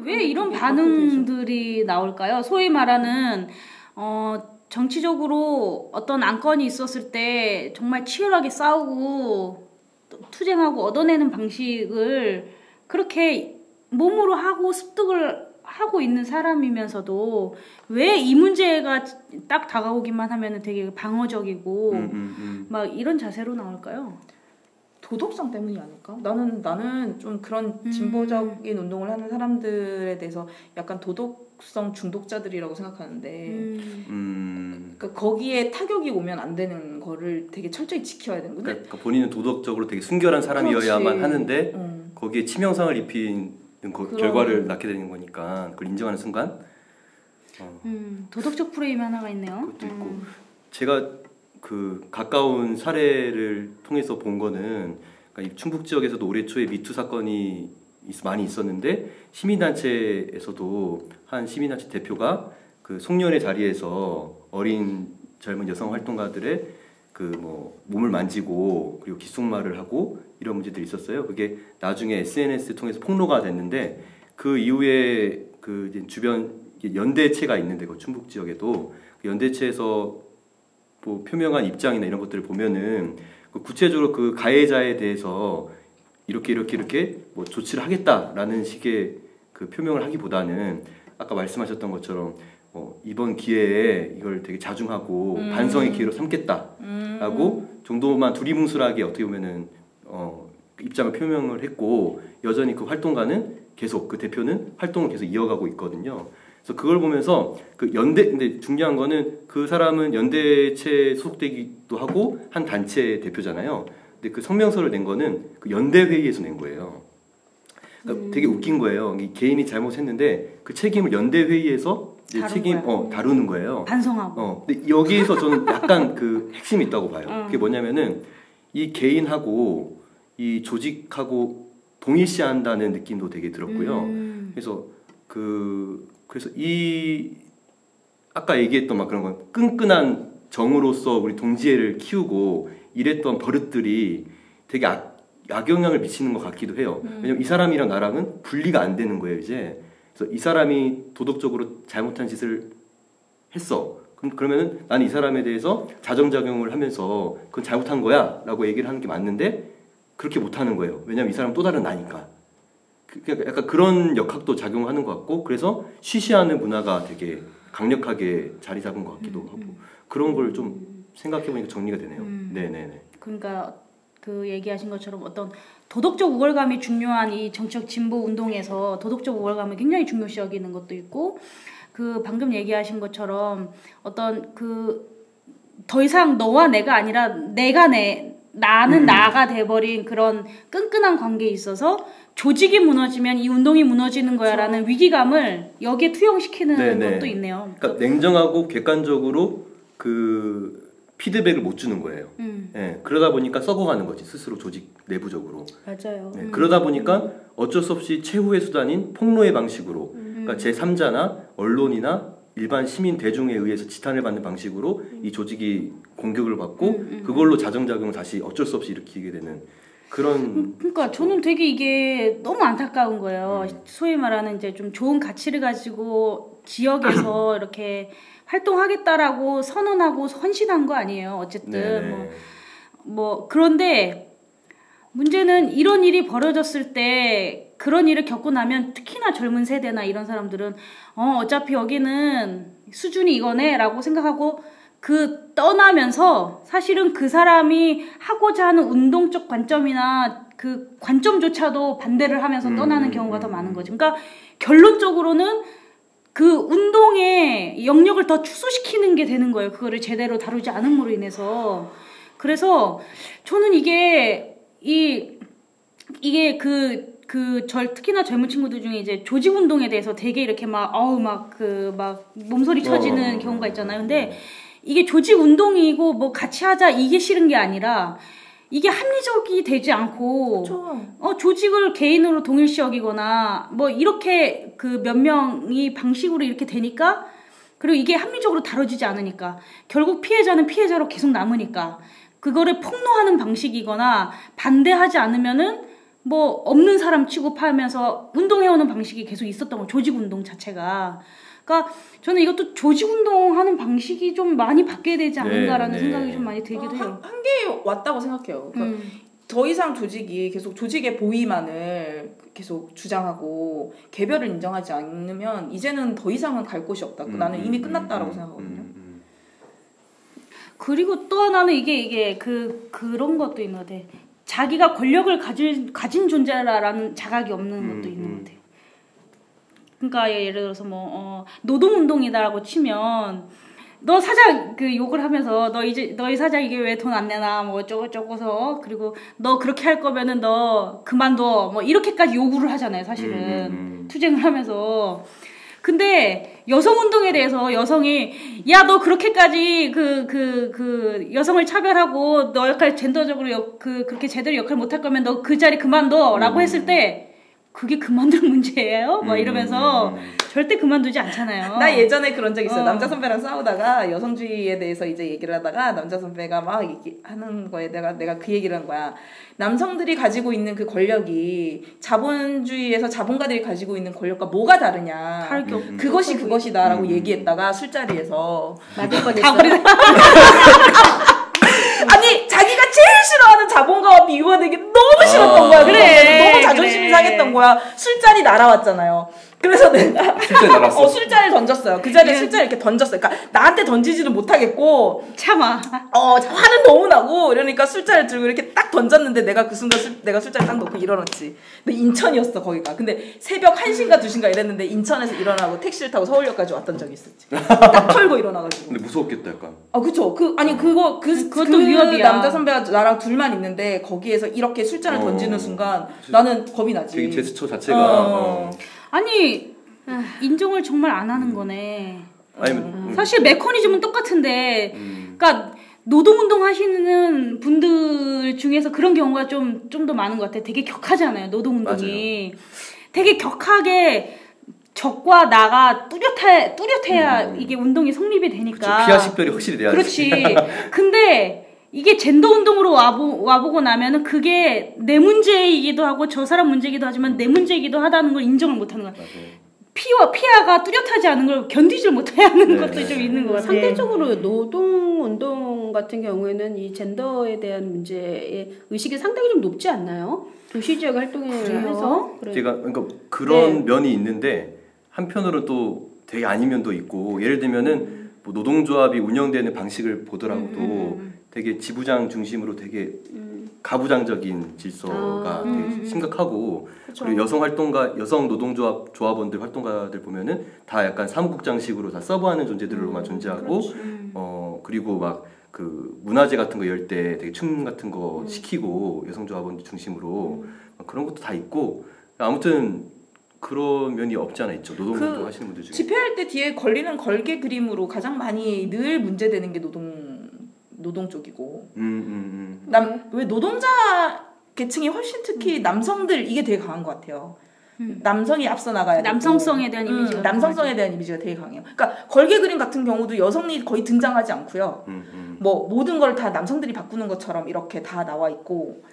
왜 이런 반응들이 나올까요? 소위 말하는 정치적으로 어떤 안건이 있었을 때 정말 치열하게 싸우고 투쟁하고 얻어내는 방식을 그렇게 몸으로 하고 습득을 하고 있는 사람이면서도 왜 이 문제가 딱 다가오기만 하면 되게 방어적이고 막 이런 자세로 나올까요? 도덕성 때문이 아닐까? 나는 좀 그런 진보적인 운동을 하는 사람들에 대해서 약간 도덕성 중독자들이라고 생각하는데 그러니까 거기에 타격이 오면 안 되는 거를 되게 철저히 지켜야 되는 거죠. 그러니까 본인은 도덕적으로 되게 순결한 사람이어야만 하는데 거기에 치명상을 입히는 결과를 낳게 되는 거니까 그걸 인정하는 순간 도덕적 프레임 하나가 있네요. 그것도 있고 제가 그 가까운 사례를 통해서 본 거는 그러니까 이 충북 지역에서도 올해 초에 미투 사건이 많이 있었는데 시민단체에서도 한 시민단체 대표가 그 송년회 자리에서 어린 젊은 여성 활동가들의 그 뭐 몸을 만지고 그리고 귓속말을 하고 이런 문제들이 있었어요. 그게 나중에 SNS 통해서 폭로가 됐는데 그 이후에 그 이제 주변 연대체가 있는데 그 충북 지역에도 그 연대체에서 뭐 표명한 입장이나 이런 것들을 보면은 구체적으로 그 가해자에 대해서 이렇게 뭐 조치를 하겠다라는 식의 그 표명을 하기보다는 아까 말씀하셨던 것처럼 이번 기회에 이걸 되게 자중하고 반성의 기회로 삼겠다라고 정도만 두리뭉술하게 어떻게 보면은 입장을 표명을 했고 여전히 그 활동가는 계속 그 대표는 활동을 계속 이어가고 있거든요. 그래서 그걸 보면서 그 근데 중요한 거는 그 사람은 연대체 소속되기도 하고 한 단체 대표잖아요. 근데 그 성명서를 낸 거는 그 연대 회의에서 낸 거예요. 그러니까 되게 웃긴 거예요. 이 개인이 잘못했는데 그 책임을 연대 회의에서 다루는 거예요. 반성하고. 근데 여기에서 저는 약간 그 핵심이 있다고 봐요. 그게 뭐냐면은 이 개인하고 이 조직하고 동일시한다는 느낌도 되게 들었고요. 그래서 이 아까 얘기했던 막 그런 건 끈끈한 정으로서 우리 동지애를 키우고 이랬던 버릇들이 되게 악영향을 미치는 것 같기도 해요. 왜냐면 이 사람이랑 나랑은 분리가 안 되는 거예요, 이제. 그래서 이 사람이 도덕적으로 잘못한 짓을 했어. 그러면은 나는 이 사람에 대해서 자정작용을 하면서 그건 잘못한 거야 라고 얘기를 하는 게 맞는데 그렇게 못하는 거예요. 왜냐면 이 사람은 또 다른 나니까. 약간 그런 역학도 작용하는 것 같고 그래서 쉬쉬하는 문화가 되게 강력하게 자리 잡은 것 같기도 하고 그런 걸 좀 생각해보니까 정리가 되네요. 네네네. 그러니까 그 얘기하신 것처럼 어떤 도덕적 우월감이 중요한 이 정치적 진보 운동에서 도덕적 우월감을 굉장히 중요시 여기는 것도 있고 그 방금 얘기하신 것처럼 어떤 그 더 이상 너와 내가 아니라 나는 나가 돼버린 그런 끈끈한 관계에 있어서 조직이 무너지면 이 운동이 무너지는 거야라는 위기감을 여기에 투영시키는 것도 있네요. 그러니까 냉정하고 객관적으로 그 피드백을 못 주는 거예요. 네, 그러다 보니까 썩어가는 거지 스스로 조직 내부적으로. 맞아요. 네, 그러다 보니까 어쩔 수 없이 최후의 수단인 폭로의 방식으로 그러니까 제3자나 언론이나 일반 시민 대중에 의해서 지탄을 받는 방식으로 이 조직이 공격을 받고 그걸로 자정작용을 다시 어쩔 수 없이 일으키게 되는 그런. 그러니까 저는 되게 이게 너무 안타까운 거예요. 소위 말하는 이제 좀 좋은 가치를 가지고 지역에서 이렇게 활동하겠다라고 선언하고 헌신한 거 아니에요. 어쨌든 그런데 문제는 이런 일이 벌어졌을 때 그런 일을 겪고 나면 특히나 젊은 세대나 이런 사람들은 어차피 여기는 수준이 이거네 라고 생각하고 그 떠나면서 사실은 그 사람이 하고자 하는 운동적 관점이나 그 관점조차도 반대를 하면서 떠나는 경우가 더 많은 거죠. 그러니까 결론적으로는 그 운동의 영역을 더 축소시키는 게 되는 거예요. 그거를 제대로 다루지 않음으로 인해서. 그래서 저는 이게 특히나 젊은 친구들 중에 이제 조직 운동에 대해서 되게 이렇게 몸소리 쳐지는 경우가 있잖아요. 근데 이게 조직 운동이고 뭐 같이 하자 이게 싫은 게 아니라 이게 합리적이 되지 않고 조직을 개인으로 동일시 여기거나 뭐 이렇게 그 몇 명이 방식으로 이렇게 되니까 그리고 이게 합리적으로 다뤄지지 않으니까 결국 피해자는 피해자로 계속 남으니까 그거를 폭로하는 방식이거나 반대하지 않으면은 뭐 없는 사람 취급하면서 운동해오는 방식이 계속 있었던 거 조직 운동 자체가. 그러니까 저는 이것도 조직 운동하는 방식이 좀 많이 바뀌어야 되지 않은가라는 생각이 좀 많이 들기도 해요. 한계에 왔다고 생각해요. 그러니까 더 이상 조직이 계속 조직의 보위만을 계속 주장하고 개별을 인정하지 않으면 이제는 더 이상은 갈 곳이 없다. 나는 이미 끝났다라고 생각하거든요. 그리고 또 하나는 이게 그런 것도 있는 것 같아. 자기가 권력을 가진 존재라는 자각이 없는 것도 있는 것 같아. 그러니까 예를 들어서 뭐 노동운동이다라고 치면 너 사장 그 욕을 하면서 너희 사장 이게 왜 돈 안 내나 뭐 어쩌고저쩌고서 그리고 너 그렇게 할 거면은 너 그만둬 뭐 이렇게까지 요구를 하잖아요 사실은 투쟁을 하면서. 근데 여성운동에 대해서 여성이 야 너 그렇게까지 그 여성을 차별하고 너 역할 젠더적으로 그렇게 제대로 역할 못할 거면 너 그 자리 그만둬라고 했을 때 그게 그만둘 문제예요? 막 이러면서 절대 그만두지 않잖아요. 나 예전에 그런 적 있어요. 남자 선배랑 싸우다가 여성주의에 대해서 이제 얘기를 하다가 남자 선배가 막 하는 거에 내가 그 얘기를 한 거야. 남성들이 가지고 있는 그 권력이 자본주의에서 자본가들이 가지고 있는 권력과 뭐가 다르냐. 그것이 그것이다라고 얘기했다가 술자리에서 맞을 뻔했어. 아니 자기가 제일 싫어하는 자본가와 비유가 되게 너무 싫었던 거야. 그래, 너무 자존심이 상했던 거야. 술자리 날아왔잖아요. 그래서 내가 술자리 날았어. 술자리를 던졌어요. 그 자리에 술자리 이렇게 던졌어요. 그러니까 나한테 던지지는 못하겠고 참아. 화는 너무 나고 이러니까 술자리를 들고 이렇게 딱 던졌는데 내가 그 순간 내가 술자리 딱 놓고 일어났지. 근데 인천이었어 거기가. 근데 새벽 1시인가 2시인가 이랬는데 인천에서 일어나고 택시를 타고 서울역까지 왔던 적이 있었지. 딱 털고 일어나가지고. 근데 무서웠겠다 약간. 그쵸. 그것도 위협이야. 남자 선배가 나랑 둘만 있는데 거기에서 이렇게 술잔을 던지는 순간 나는 겁이 나지. 되게 제스처 자체가. 아니 인정을 정말 안 하는 거네. 아니, 사실 메커니즘은 똑같은데, 그러니까 노동운동 하시는 분들 중에서 그런 경우가 좀 더 많은 것 같아. 되게 격하잖아요 노동운동이. 맞아요. 되게 격하게 적과 나가 뚜렷해야 이게 운동이 성립이 되니까. 그쵸, 피하 식별이 확실히 돼야지. 그렇지. 근데 이게 젠더 운동으로 와보고 나면은 그게 내 문제이기도 하고 저 사람 문제이기도 하지만 내 문제이기도 하다는 걸 인정을 못하는 거야. 피하가 뚜렷하지 않은 걸 견디질 못해 하는 것도 좀 있는 것 같아. 상대적으로 노동운동 같은 경우에는 이 젠더에 대한 문제의 의식이 상당히 좀 높지 않나요? 도시지역 활동을 해서. 그러니까 그런 면이 있는데 한편으로는 또 되게 아닌 면도 있고 예를 들면은 뭐 노동조합이 운영되는 방식을 보더라도 되게 지부장 중심으로 되게 가부장적인 질서가 되게 심각하고 그쵸. 그리고 여성 노동조합원들 활동가들 보면은 다 약간 사무국장식으로 다 서브하는 존재들로만 존재하고 그리고 막 그 문화제 같은 거 열 때 되게 춤 같은 거 시키고 여성 조합원들 중심으로 그런 것도 다 있고 아무튼 그런 면이 없지 않아 있죠. 노동운동 하시는 분들 중에 집회할 때 뒤에 걸리는 걸개 그림으로 가장 많이 늘 문제되는 게 노동 쪽이고 왜 노동자 계층이 훨씬 특히 남성들 이게 되게 강한 것 같아요. 남성이 앞서 나가야 되고 남성성에 대한 이미지가 남성성에 대한 이미지가 되게 강해요. 그러니까 걸개 그림 같은 경우도 여성이 거의 등장하지 않고요. 뭐 모든 걸 다 남성들이 바꾸는 것처럼 이렇게 다 나와 있고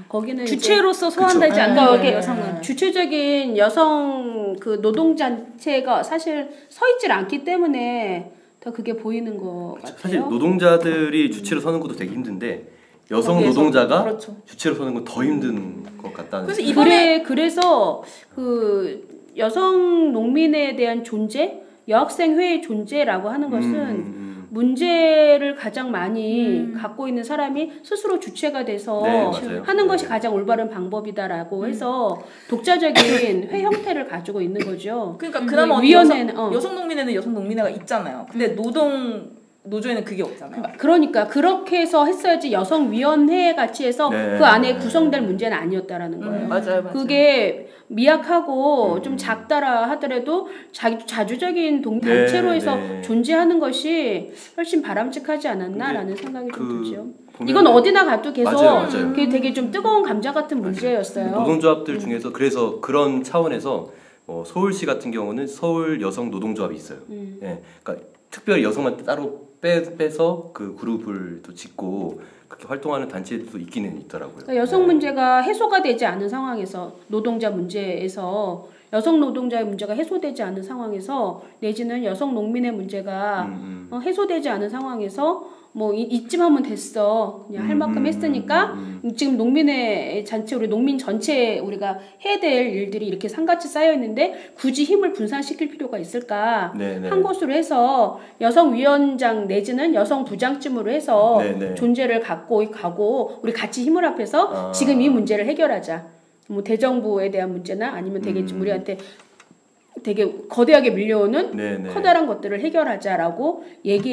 거기는 주체로서 소환되지 않는 거예요. 여성은 주체적인 여성 그 노동단체가 사실 서 있질 않기 때문에 더 그게 보이는 것 같아요. 사실 노동자들이 주체로 서는 것도 되게 힘든데 여성 노동자가 그렇죠. 주체로 서는 건 더 힘든 것 같다는. 그래서 이번에 그래서 그 여성 농민에 대한 존재, 여학생회의 존재라고 하는 것은 문제를 가장 많이 갖고 있는 사람이 스스로 주체가 돼서 하는 것이 가장 올바른 방법이다라고 해서 독자적인 회 형태를 가지고 있는 거죠. 그러니까 그나마 위원회는 여성 농민회는 여성 농민회가 있잖아요. 근데 노조에는 그게 없잖아요. 그러니까 그렇게 해서 했어야지 여성위원회 같이 해서 그 안에 구성될 문제는 아니었다라는 거예요. 맞아요. 그게 미약하고 좀 작다라 하더라도 자주적인 단체로 해서 존재하는 것이 훨씬 바람직하지 않았나라는 생각이 좀 들죠. 이건 어디나 가도 계속 맞아요. 그게 되게 좀 뜨거운 감자 같은 문제였어요. 노동조합들 중에서 그래서 그런 차원에서 서울시 같은 경우는 서울 여성 노동조합이 있어요. 예, 그러니까 특별히 여성만 따로 빼서 그 그룹을 또 짓고 그렇게 활동하는 단체도 있기는 있더라고요. 그러니까 여성 문제가 해소가 되지 않은 상황에서 노동자 문제에서 여성 노동자의 문제가 해소되지 않은 상황에서 내지는 여성 농민의 문제가 해소되지 않은 상황에서 뭐 이쯤 하면 됐어 그냥 할 만큼 했으니까 지금 농민의 잔치 우리 농민 전체 우리가 해야 될 일들이 이렇게 산같이 쌓여 있는데 굳이 힘을 분산시킬 필요가 있을까? 네네. 한 곳으로 해서 여성 위원장 내지는 여성 부장쯤으로 해서 네네. 존재를 갖고 가고 우리 같이 힘을 합해서 지금 이 문제를 해결하자. 뭐 대정부에 대한 문제나 아니면 되게 우리한테 되게 거대하게 밀려오는 네네. 커다란 것들을 해결하자라고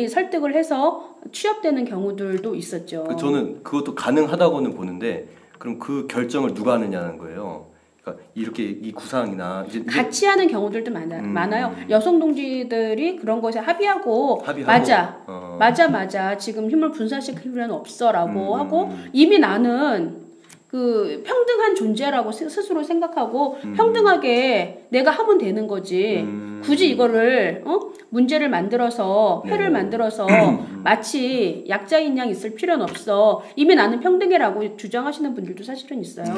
설득을 해서 취업되는 경우들도 있었죠. 저는 그것도 가능하다고는 보는데 그럼 그 결정을 누가 하느냐는 거예요. 그러니까 이렇게 이 구상이나 같이 하는 경우들도 많아요. 여성 동지들이 그런 것에 합의하고 맞아 지금 힘을 분산시킬 필요는 없어라고 하고 이미 나는 그 평등한 존재라고 스스로 생각하고 평등하게 내가 하면 되는 거지. 굳이 이거를 문제를 만들어서 회를 만들어서 마치 약자인 양 있을 필요는 없어. 이미 나는 평등해라고 주장하시는 분들도 사실은 있어요.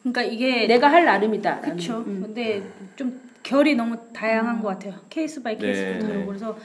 그러니까 이게 내가 할 나름이다. 그렇죠. 근데 좀 결이 너무 다양한 것 같아요. 케이스 바이 케이스로. 그래서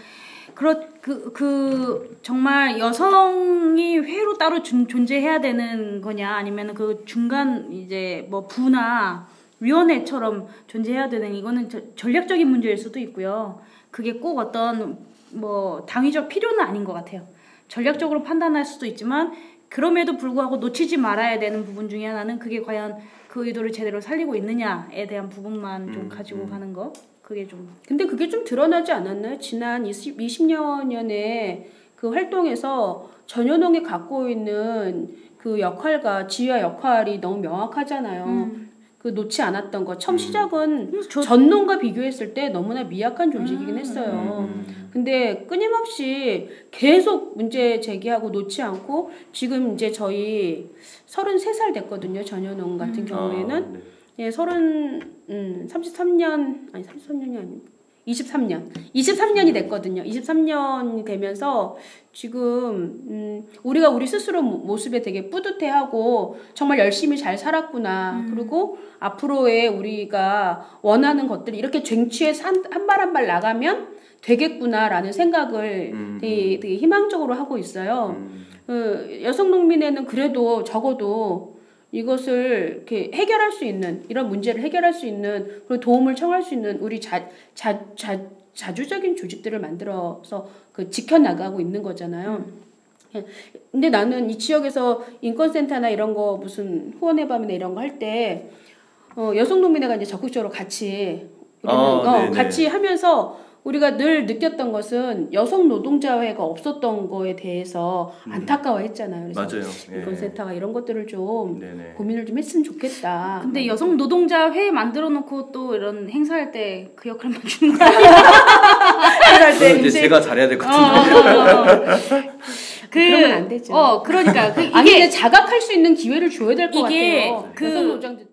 정말 여성이 회로 따로 존재해야 되는 거냐 아니면 그 중간 이제 뭐 부나 위원회처럼 존재해야 되는 이거는 전략적인 문제일 수도 있고요. 그게 꼭 어떤 뭐 당위적 필요는 아닌 것 같아요. 전략적으로 판단할 수도 있지만 그럼에도 불구하고 놓치지 말아야 되는 부분 중에 하나는 그게 과연 그 의도를 제대로 살리고 있느냐에 대한 부분만 좀 가지고 가는 거. 그게 좀 근데 그게 좀 드러나지 않았나요? 지난 20년의 그 활동에서 전현홍이 갖고 있는 그 역할과 지휘와 역할이 너무 명확하잖아요. 그 놓지 않았던 거. 처음 시작은 전농과 비교했을 때 너무나 미약한 조직이긴 했어요. 근데 끊임없이 계속 문제 제기하고 놓지 않고 지금 이제 저희 33살 됐거든요. 전현홍 같은 경우에는. 네. 예, 33년이 아니고 23년이 됐거든요. 23년이 되면서 지금 우리가 우리 스스로 모습에 되게 뿌듯해하고 정말 열심히 잘 살았구나. 그리고 앞으로의 우리가 원하는 것들이 이렇게 쟁취해서 한 발 한 발 나가면 되겠구나라는 생각을 되게 희망적으로 하고 있어요. 여성 농민에는 그래도 적어도 이것을 이렇게 해결할 수 있는 이런 문제를 해결할 수 있는 그리고 도움을 청할 수 있는 우리 자주적인 조직들을 만들어서 그 지켜나가고 있는 거잖아요. 근데 나는 이 지역에서 인권센터나 이런 거 무슨 후원의 밤이나 이런 거 할 때 여성농민회가 이제 적극적으로 같이 같이 하면서 우리가 늘 느꼈던 것은 여성 노동자회가 없었던 거에 대해서 안타까워했잖아요. 그래서 맞아요. 인권센터가 이런 것들을 좀 고민을 좀 했으면 좋겠다. 근데 여성 노동자회 만들어 놓고 또 이런 행사할 때 그 역할만 주는 거 아니야? 행사할 때 이제 제가 잘해야 될 것 같은데. 그러면 안 되죠. 그러니까 이게 자각할 수 있는 기회를 줘야 될 것 같아요. 여성 노동자